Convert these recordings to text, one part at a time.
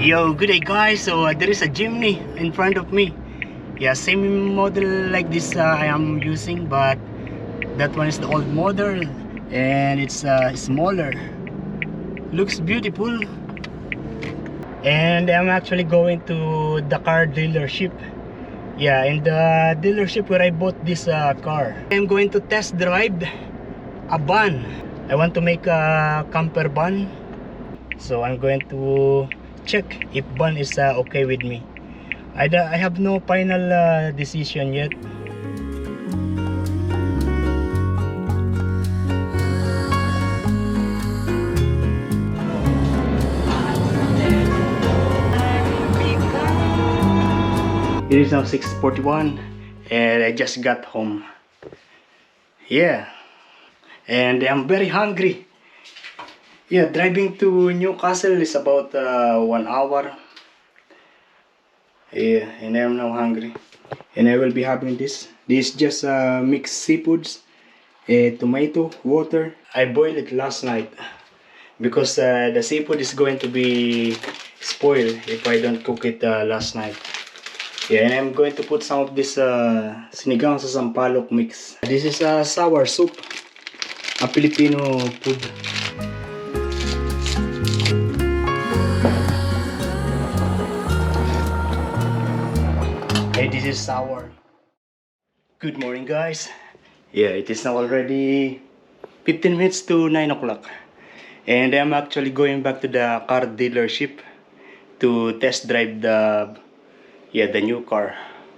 Yo, good day guys. So there is a Jimny in front of me. Yeah, same model like this I am using, but that one is the old model and it's smaller. Looks beautiful. And I'm actually going to the car dealership. Yeah, in the dealership where I bought this car. I'm going to test drive a van. I want to make a camper van. So I'm going to check if van is okay with me. I have no final decision yet. It is now 6:41 and I just got home. Yeah, and I'm very hungry. Yeah, driving to Newcastle is about 1 hour. Yeah, and I'm now hungry. And I will be having this. This is just mixed seafoods, tomato, water. I boiled it last night because the seafood is going to be spoiled if I don't cook it last night. Yeah, and I'm going to put some of this sinigang sa sampalok mix. This is a sour soup, a Filipino food. Hey, this is sour. Good morning guys. Yeah, it is now already 15 minutes to 9 o'clock. And I'm actually going back to the car dealership to test drive the new car,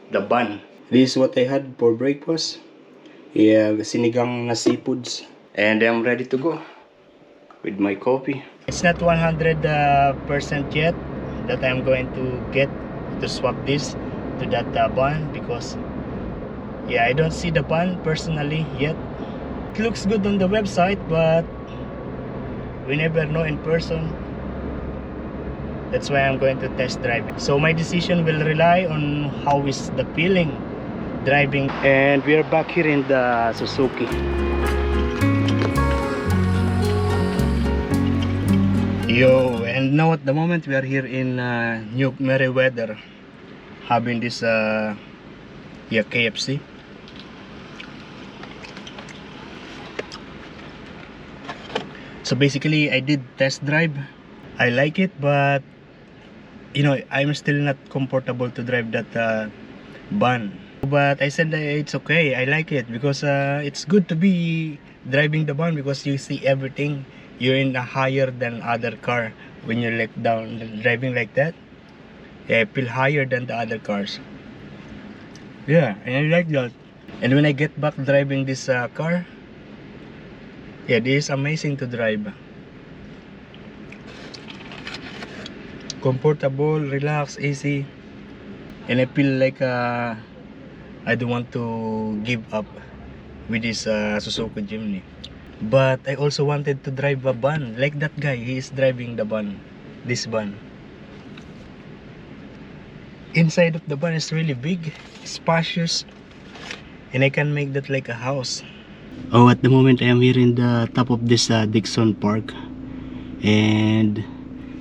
the van. This is what I had for breakfast. Yeah, sinigang na seafoods. And I'm ready to go with my coffee. It's not 100% yet that I'm going to get to swap this to that van because yeah, I don't see the van personally yet. It looks good on the website, but we never know in person. That's why I'm going to test drive it. So my decision will rely on how is the feeling driving. And we are back here in the Suzuki. Yo, and now at the moment we are here in New Meriwether having this KFC. So basically I did test drive. I like it, but you know, I'm still not comfortable to drive that van. But I said that it's okay, I like it because it's good to be driving the van because you see everything. You're in a higher than other car when you look down driving like that. Yeah, I feel higher than the other cars. Yeah, and I like that. And when I get back driving this car, yeah, this is amazing to drive. Comfortable, relaxed, easy, and I feel like I don't want to give up with this Suzuki Jimny. But I also wanted to drive a van like that guy. He is driving the van, this van. Inside of the van is really big, spacious, and I can make that like a house. Oh, at the moment I am here in the top of this Dixon Park, and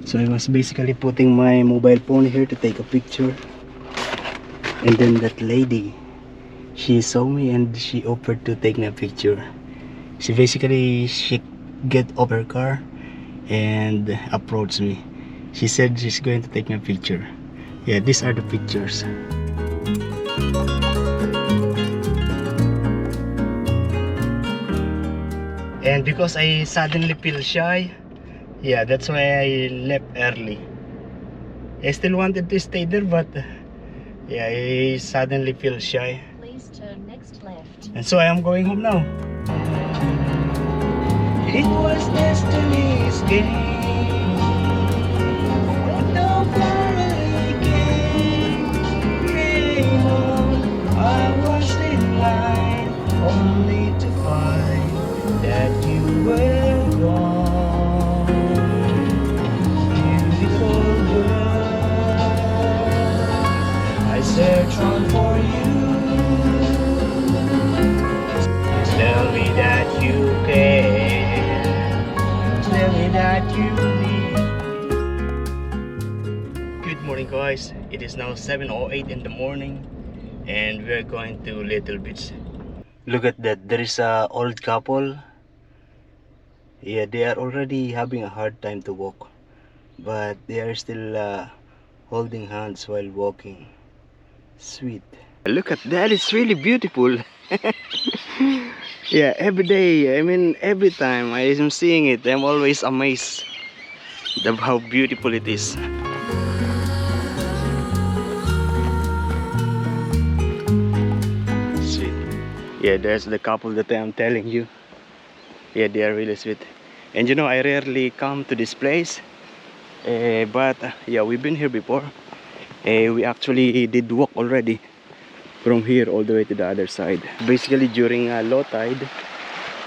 so I was basically putting my mobile phone here to take a picture. And then that lady, she saw me and she offered to take me a picture. She get off her car and approached me. She said she's going to take me a picture. Yeah, these are the pictures. And because I suddenly feel shy, yeah, that's why I left early. I still wanted to stay there, but yeah, I suddenly feel shy. Please turn next left. And so I am going home now. It was destiny's game. Don't worry, came on. I was in line only to find that you were gone. Beautiful girl, I search on for you. Tell me that you care. Tell me that you need. guys, it is now 7:08 in the morning and we're going to Little Beach. Look at that, there is a old couple. Yeah, they are already having a hard time to walk, but they are still holding hands while walking. Sweet. Look at that, it's really beautiful. Yeah, every day, I mean every time I am seeing it, I'm always amazed of how beautiful it is. Sweet. Yeah, there's the couple that I'm telling you. Yeah, they are really sweet. And you know, I rarely come to this place, but yeah, we've been here before. We actually did walk already from here all the way to the other side. Basically during low tide,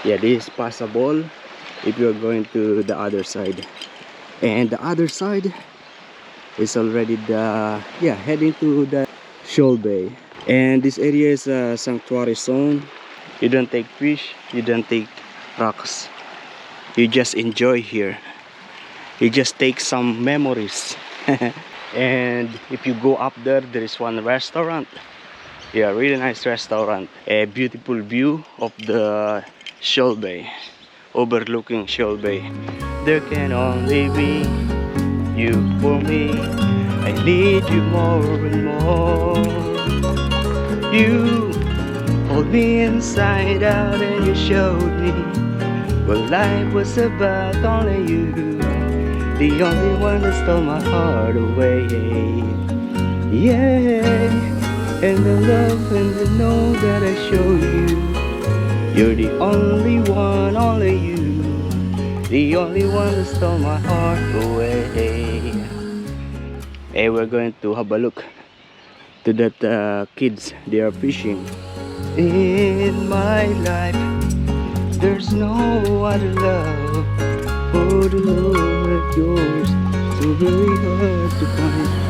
yeah, this is passable if you're going to the other side. And the other side is already the, yeah, heading to the Shoal Bay. And this area is a sanctuary zone. You don't take fish, you don't take rocks, you just enjoy here. You just take some memories. And if you go up there, there is one restaurant. Yeah, really nice restaurant. A beautiful view of the Shoal Bay, overlooking Shoal Bay. There can only be you for me. I need you more and more. You hold me inside out and you showed me what life was about. Only you, the only one that stole my heart away. Yeah, and the love and the know that I show you, you're the only one, only you, the only one that stole my heart away. Hey, we're going to have a look to that kids, they are fishing. In my life there's no other love, for the love of yours, so very hard to find.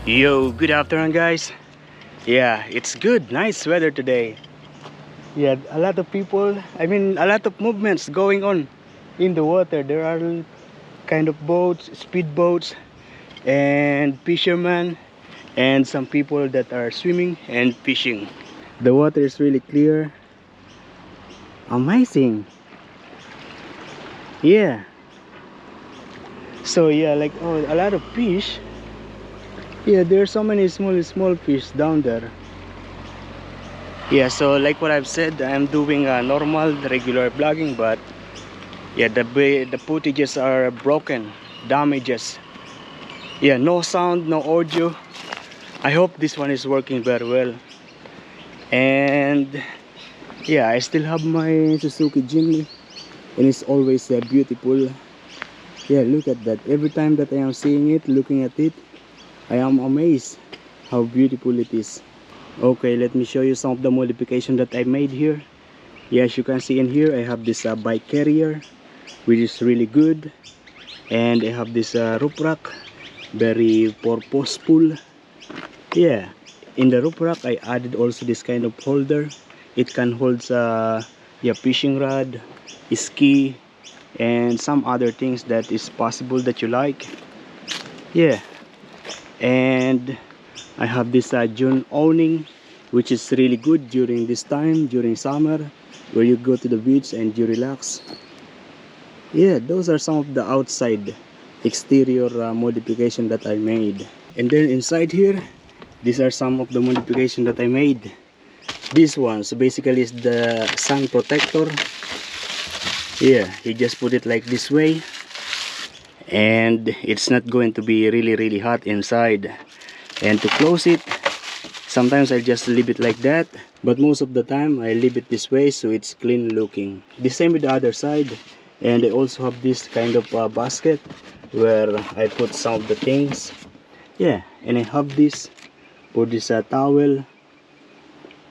Yo, good afternoon guys. Yeah, it's good, nice weather today. Yeah, a lot of people, I mean a lot of movements going on in the water. There are kind of boats, speed boats, and fishermen, and some people that are swimming and fishing. The water is really clear. Amazing. Yeah. So yeah, like, oh, a lot of fish. Yeah, there are so many small fish down there. Yeah, so like what I've said, I'm doing a normal regular vlogging, but yeah, the footages are broken, damages. Yeah, no sound, no audio. I hope this one is working very well. And yeah, I still have my Suzuki Jimny, and it's always beautiful. Yeah, look at that. Every time that I am seeing it, looking at it, I am amazed how beautiful it is. Okay, let me show you some of the modification that I made here. Yeah, as you can see in here, I have this bike carrier, which is really good. And I have this roof rack, very purposeful. Yeah, in the roof rack, I added also this kind of holder. It can hold yeah, fishing rod, ski, and some other things that is possible that you like. Yeah. And I have this June awning, which is really good during this time, during summer, where you go to the beach and you relax. Yeah, those are some of the outside exterior modification that I made. And then inside here, these are some of the modification that I made. This one, so basically is the sun protector. Yeah, you just put it like this way, and it's not going to be really hot inside. And to close it, sometimes I just leave it like that, but most of the time I leave it this way so it's clean looking. The same with the other side. And I also have this kind of basket where I put some of the things. Yeah, and I have this for this towel.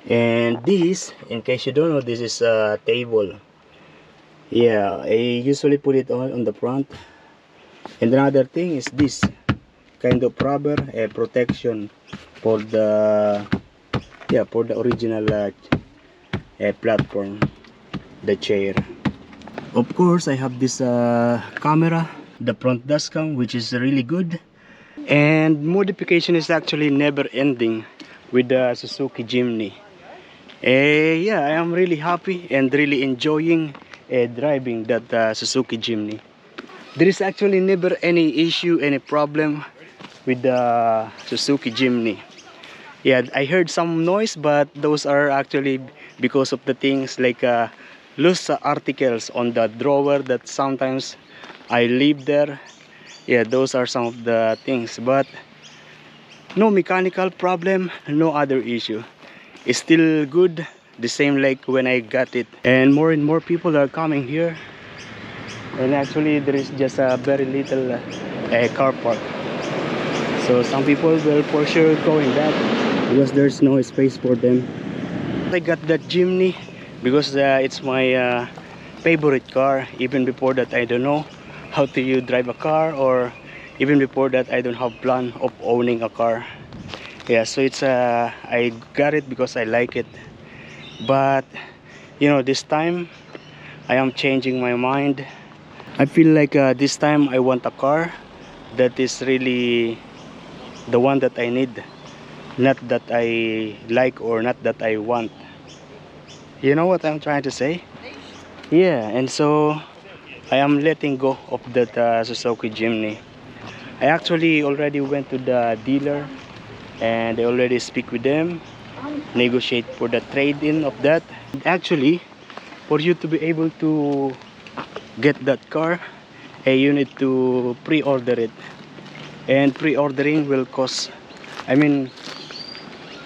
And this, in case you don't know, this is a table. Yeah, I usually put it on the front. And another thing is this kind of rubber protection for the original platform, the chair. Of course, I have this camera, the front dashcam, which is really good. And modification is actually never ending with the Suzuki Jimny. Yeah, I am really happy and really enjoying driving that Suzuki Jimny. There is actually never any issue, any problem with the Suzuki Jimny. Yeah, I heard some noise, but those are actually because of the things like loose articles on the drawer that sometimes I leave there. Yeah, those are some of the things, but no mechanical problem, no other issue. It's still good, the same like when I got it. And more people are coming here. And actually there is just a very little car park. So some people will for sure going back because there's no space for them. I got that Jimny because it's my favorite car. Even before that, I don't know how to drive a car, or even before that I don't have plan of owning a car. Yeah, so it's I got it because I like it. But you know, this time I am changing my mind. I feel like this time I want a car that is really the one that I need, not that I like or not that I want. You know what I'm trying to say? Yeah, and so I am letting go of that Suzuki Jimny. I actually already went to the dealer and I already speak with them, negotiate for the trade-in of that. Actually, for you to be able to get that car, you need to pre-order it, and pre-ordering will cost, I mean,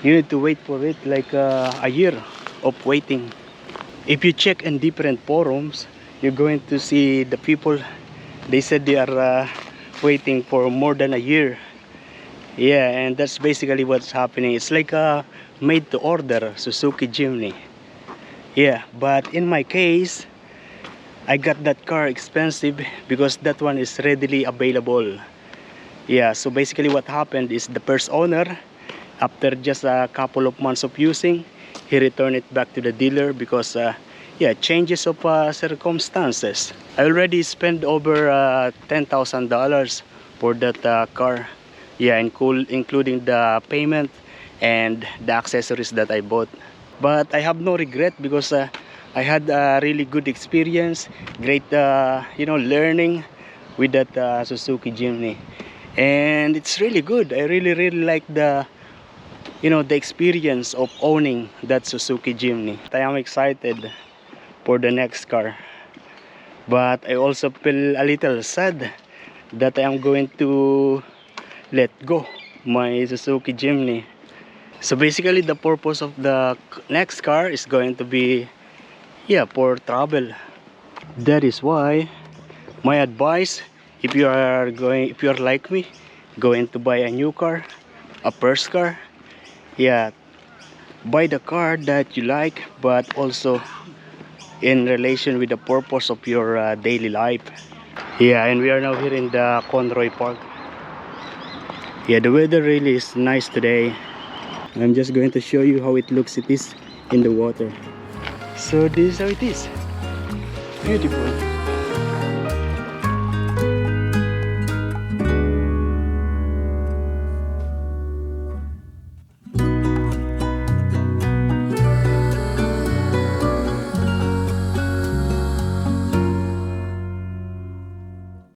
you need to wait for it like a year of waiting. If you check in different forums, you're going to see the people, they said they are waiting for more than a year. Yeah, and that's basically what's happening. It's like a made to order Suzuki Jimny. Yeah, but in my case, I got that car expensive because that one is readily available. Yeah, so basically what happened is the first owner, after just a couple of months of using, he returned it back to the dealer because yeah, changes of circumstances. I already spent over $10,000 for that car. Yeah, including the payment and the accessories that I bought. But I have no regret because I had a really good experience, great you know, learning with that Suzuki Jimny, and it's really good. I really like the, you know, the experience of owning that Suzuki Jimny. I am excited for the next car, but I also feel a little sad that I am going to let go my Suzuki Jimny. So basically the purpose of the next car is going to be, yeah, for travel. That is why my advice, if you are like me, going to buy a new car, a first car, yeah, buy the car that you like, but also in relation with the purpose of your daily life. Yeah, and we are now here in the Conroy Park. Yeah, the weather really is nice today. I'm just going to show you how it looks in the water. So this is how it is. Beautiful.